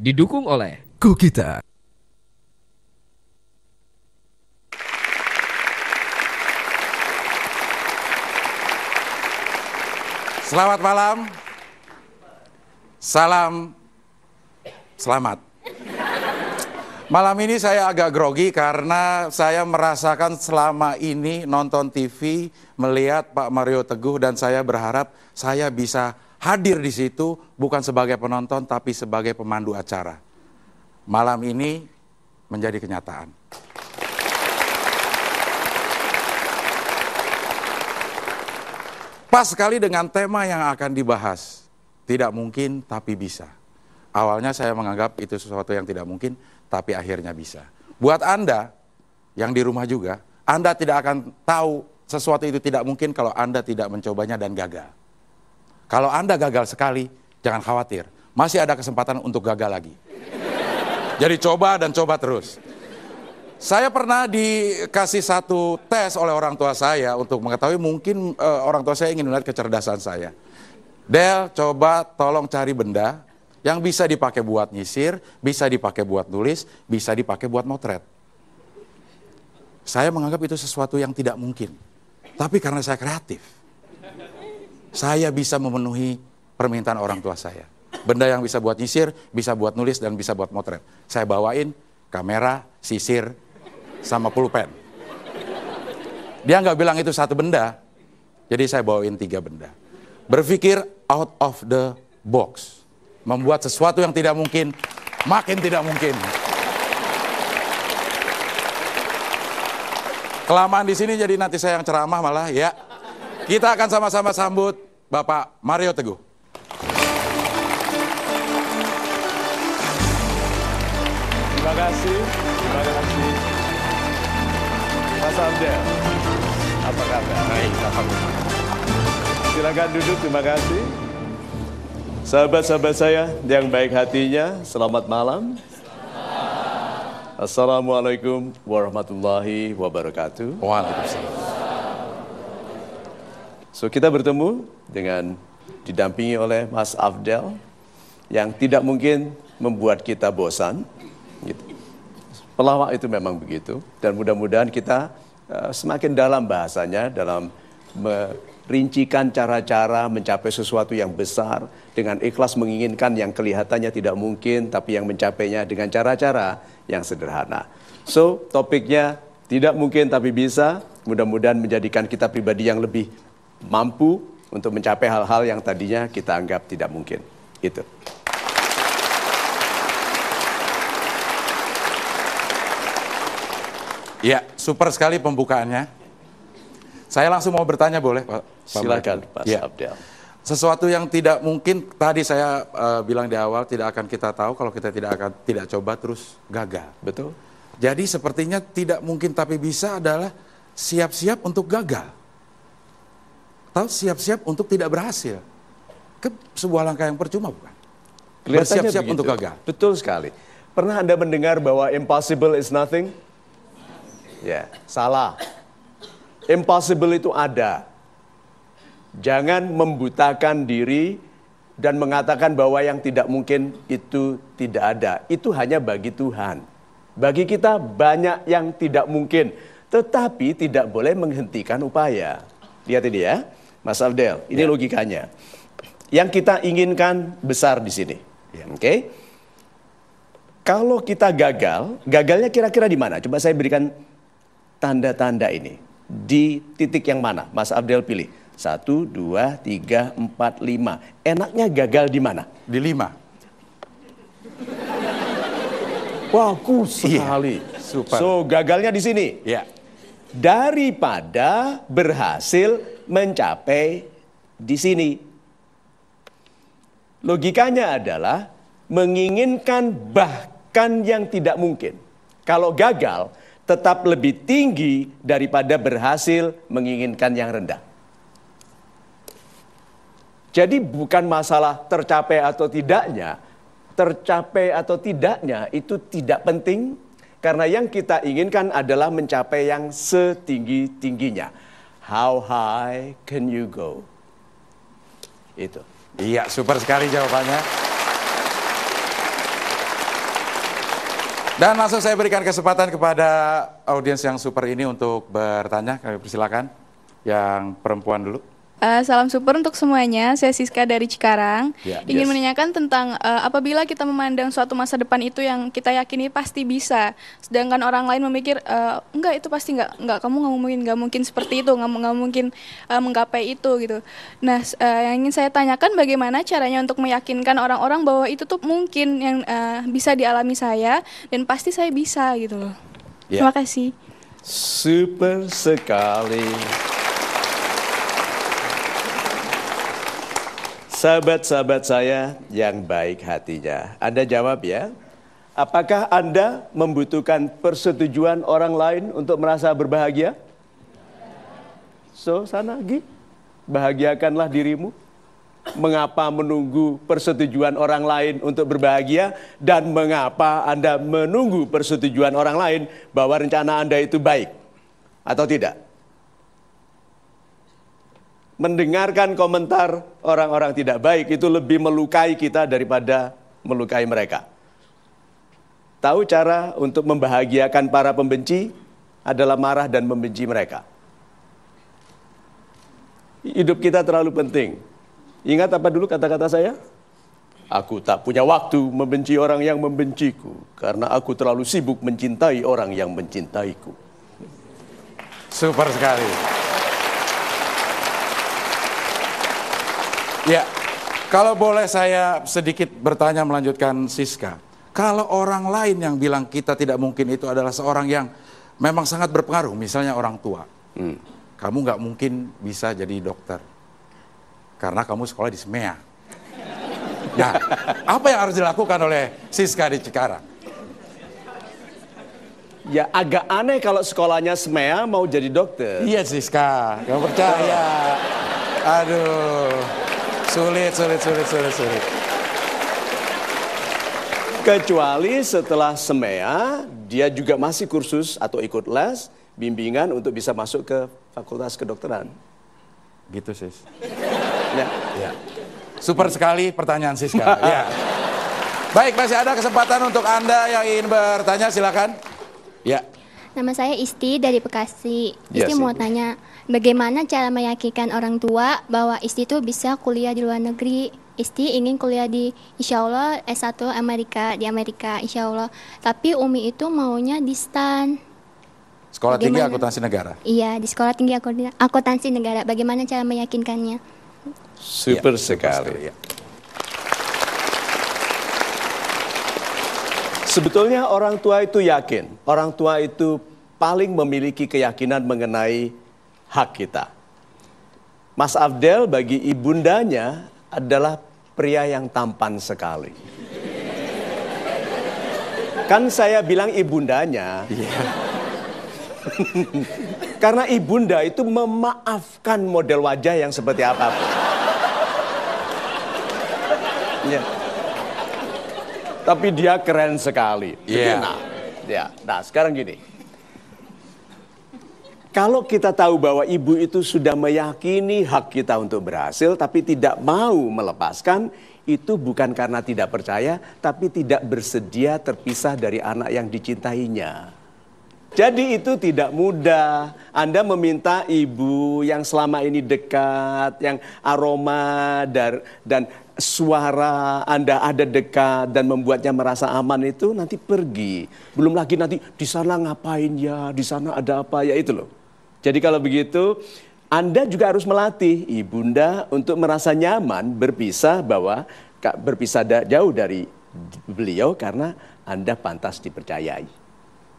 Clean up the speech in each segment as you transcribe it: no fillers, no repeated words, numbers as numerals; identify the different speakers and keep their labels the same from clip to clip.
Speaker 1: Didukung oleh
Speaker 2: Kukita.
Speaker 3: Selamat malam. Salam selamat. Malam ini saya agak grogi karena saya merasakan selama ini nonton TV, melihat Pak Mario Teguh, dan saya berharap saya bisa hadir di situ bukan sebagai penonton tapi sebagai pemandu acara. Malam ini menjadi kenyataan. Pas sekali dengan tema yang akan dibahas. Tidak mungkin tapi bisa. Awalnya saya menganggap itu sesuatu yang tidak mungkin, tapi akhirnya bisa. Buat Anda yang di rumah juga, Anda tidak akan tahu sesuatu itu tidak mungkin kalau Anda tidak mencobanya dan gagal. Kalau Anda gagal sekali, jangan khawatir. Masih ada kesempatan untuk gagal lagi. Jadi coba dan coba terus. Saya pernah dikasih satu tes oleh orang tua saya untuk mengetahui mungkin orang tua saya ingin melihat kecerdasan saya. Del, coba tolong cari benda yang bisa dipakai buat nyisir, bisa dipakai buat nulis, bisa dipakai buat motret. Saya menganggap itu sesuatu yang tidak mungkin. Tapi karena saya kreatif, saya bisa memenuhi permintaan orang tua saya. Benda yang bisa buat nyisir, bisa buat nulis, dan bisa buat motret. Saya bawain kamera, sisir, sama pulpen. Dia nggak bilang itu satu benda, jadi saya bawain 3 benda. Berpikir out of the box. Membuat sesuatu yang tidak mungkin, makin tidak mungkin. Kelamaan di sini jadi nanti saya yang ceramah malah ya. Kita akan sama-sama sambut Bapak Mario Teguh.
Speaker 4: Terima kasih. Mas Abdel, apa kabar?
Speaker 3: Baik, alhamdulillah.
Speaker 4: Silakan duduk, terima kasih. Sahabat-sahabat saya yang baik hatinya, selamat malam. Assalamualaikum warahmatullahi wabarakatuh.
Speaker 3: Waalaikumsalam.
Speaker 4: So, kita bertemu dengan didampingi oleh Mas Afdel yang tidak mungkin membuat kita bosan. Gitu. Pelawak itu memang begitu, dan mudah-mudahan kita semakin dalam bahasanya, dalam merincikan cara-cara mencapai sesuatu yang besar, dengan ikhlas menginginkan yang kelihatannya tidak mungkin, tapi yang mencapainya dengan cara-cara yang sederhana. So, topiknya tidak mungkin tapi bisa, mudah-mudahan menjadikan kita pribadi yang lebih mampu untuk mencapai hal-hal yang tadinya kita anggap tidak mungkin. Itu.
Speaker 3: Ya, super sekali pembukaannya. Saya langsung mau bertanya, boleh Pak?
Speaker 4: Silakan Pak Abdel.
Speaker 3: Sesuatu yang tidak mungkin, tadi saya bilang di awal, tidak akan kita tahu kalau kita tidak coba terus gagal.
Speaker 4: Betul.
Speaker 3: Jadi sepertinya tidak mungkin tapi bisa adalah siap-siap untuk gagal. Atau siap-siap untuk tidak berhasil. Sebuah langkah yang percuma bukan?
Speaker 4: Kelihatannya
Speaker 3: Bersiap-siap
Speaker 4: begitu.
Speaker 3: untuk gagal.
Speaker 4: Betul sekali. Pernah Anda mendengar bahwa impossible is nothing? Ya, salah. Impossible itu ada. Jangan membutakan diri dan mengatakan bahwa yang tidak mungkin itu tidak ada. Itu hanya bagi Tuhan. Bagi kita banyak yang tidak mungkin, tetapi tidak boleh menghentikan upaya. Lihat ini ya, Mas Afdel, ini logikanya. Yang kita inginkan besar di sini. Oke? Kalau kita gagal, gagalnya kira-kira di mana? Coba saya berikan tanda-tanda ini. Di titik yang mana? Mas Afdel pilih. 1, 2, 3, 4, 5. Enaknya gagal di mana?
Speaker 3: Di 5.
Speaker 4: Bagus sekali.
Speaker 3: Iya, super.
Speaker 4: So, gagalnya di sini.
Speaker 3: Ya.
Speaker 4: Daripada berhasil mencapai di sini. Logikanya adalah menginginkan bahkan yang tidak mungkin. Kalau gagal, tetap lebih tinggi daripada berhasil menginginkan yang rendah. Jadi bukan masalah tercapai atau tidaknya. Tercapai atau tidaknya itu tidak penting. Karena yang kita inginkan adalah mencapai yang setinggi-tingginya. How high can you go? Itu.
Speaker 3: Iya, super sekali jawabannya. Dan langsung saya berikan kesempatan kepada audiens yang super ini untuk bertanya. Kami persilakan yang perempuan dulu.
Speaker 1: Salam super untuk semuanya, saya Siska dari Cikarang. Ingin menanyakan tentang apabila kita memandang suatu masa depan itu yang kita yakini pasti bisa, sedangkan orang lain memikir enggak, itu pasti enggak, kamu nggak mungkin seperti itu, nggak mungkin menggapai itu gitu. Nah, yang ingin saya tanyakan bagaimana caranya untuk meyakinkan orang-orang bahwa itu tuh mungkin yang bisa dialami saya dan pasti saya bisa gitu loh. Terima kasih.
Speaker 4: Super sekali. Sahabat-sahabat saya yang baik hatinya, Anda jawab ya. Apakah Anda membutuhkan persetujuan orang lain untuk merasa berbahagia? So, sana Gi, bahagiakanlah dirimu. Mengapa menunggu persetujuan orang lain untuk berbahagia? Dan mengapa Anda menunggu persetujuan orang lain bahwa rencana Anda itu baik atau tidak? Mendengarkan komentar orang-orang tidak baik itu lebih melukai kita daripada melukai mereka. Tahu cara untuk membahagiakan para pembenci adalah marah dan membenci mereka. Hidup kita terlalu penting. Ingat apa dulu kata-kata saya? Aku tak punya waktu membenci orang yang membenciku, karena aku terlalu sibuk mencintai orang yang mencintaiku.
Speaker 3: Super sekali. Ya, kalau boleh saya sedikit bertanya melanjutkan Siska. Kalau orang lain yang bilang kita tidak mungkin itu adalah seorang yang memang sangat berpengaruh, misalnya orang tua. Kamu nggak mungkin bisa jadi dokter, karena kamu sekolah di SMEA. Nah, apa yang harus dilakukan oleh Siska di Cikarang?
Speaker 4: Ya agak aneh kalau sekolahnya SMEA mau jadi dokter.
Speaker 3: Iya Siska, kamu percaya. Aduh. Sulit.
Speaker 4: Kecuali setelah SMEA, dia juga masih kursus atau ikut les, bimbingan untuk bisa masuk ke fakultas kedokteran.
Speaker 3: Gitu, Sis.
Speaker 4: Ya.
Speaker 3: Super sekali pertanyaan Siska. Ya. Baik, masih ada kesempatan untuk Anda yang ingin bertanya, silakan. Ya.
Speaker 2: Nama saya Isti dari Bekasi. Isti
Speaker 4: Yes,
Speaker 2: mau tanya, bagaimana cara meyakinkan orang tua bahwa Isti itu bisa kuliah di luar negeri? Isti ingin kuliah di, insya Allah S1 di Amerika, insya Allah. Tapi Umi itu maunya di STAN.
Speaker 3: Sekolah Tinggi
Speaker 2: Bagaimana?
Speaker 3: Akuntansi Negara.
Speaker 2: Iya, di Sekolah Tinggi Akuntansi Negara. Bagaimana cara meyakinkannya?
Speaker 4: Super sekali.
Speaker 3: Ya.
Speaker 4: Sebetulnya orang tua itu yakin, orang tua itu paling memiliki keyakinan mengenai hak kita. Mas Afdel bagi ibundanya adalah pria yang tampan sekali. Kan saya bilang ibundanya. Karena ibunda itu memaafkan model wajah yang seperti apapun. Ya. Tapi dia keren sekali. Nah, sekarang gini. Kalau kita tahu bahwa ibu itu sudah meyakini hak kita untuk berhasil, tapi tidak mau melepaskan, itu bukan karena tidak percaya, tapi tidak bersedia terpisah dari anak yang dicintainya. Jadi itu tidak mudah. Anda meminta ibu yang selama ini dekat, yang aroma dan suara Anda ada dekat dan membuatnya merasa aman itu nanti pergi. Belum lagi nanti di sana ngapain ya, di sana ada apa ya, itu loh. Jadi kalau begitu Anda juga harus melatih ibunda untuk merasa nyaman berpisah jauh dari beliau karena Anda pantas dipercayai.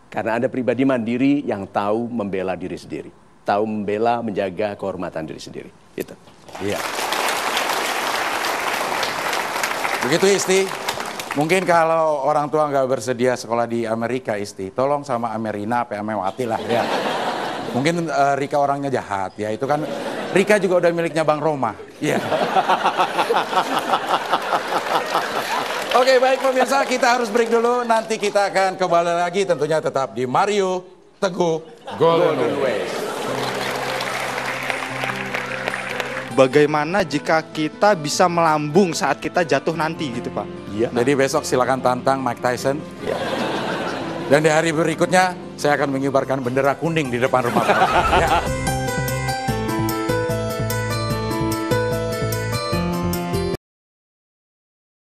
Speaker 4: Karena Anda pribadi mandiri yang tahu membela diri sendiri. Tahu membela, menjaga kehormatan diri sendiri. Gitu.
Speaker 3: Iya. Begitu Isti. Mungkin kalau orang tua nggak bersedia sekolah di Amerika Isti, tolong sama Amerina, Amewati lah ya. Mungkin Rika orangnya jahat ya, itu kan Rika juga udah miliknya Bang Roma. Iya. Oke, baik pemirsa, kita harus break dulu. Nanti kita akan kembali lagi tentunya tetap di Mario Teguh Golden Ways.
Speaker 5: Bagaimana jika kita bisa melambung saat kita jatuh nanti gitu Pak?
Speaker 3: Iya. Jadi besok silakan tantang Mike Tyson.
Speaker 4: Ya.
Speaker 3: Dan di hari berikutnya saya akan mengibarkan bendera kuning di depan rumah. Ya.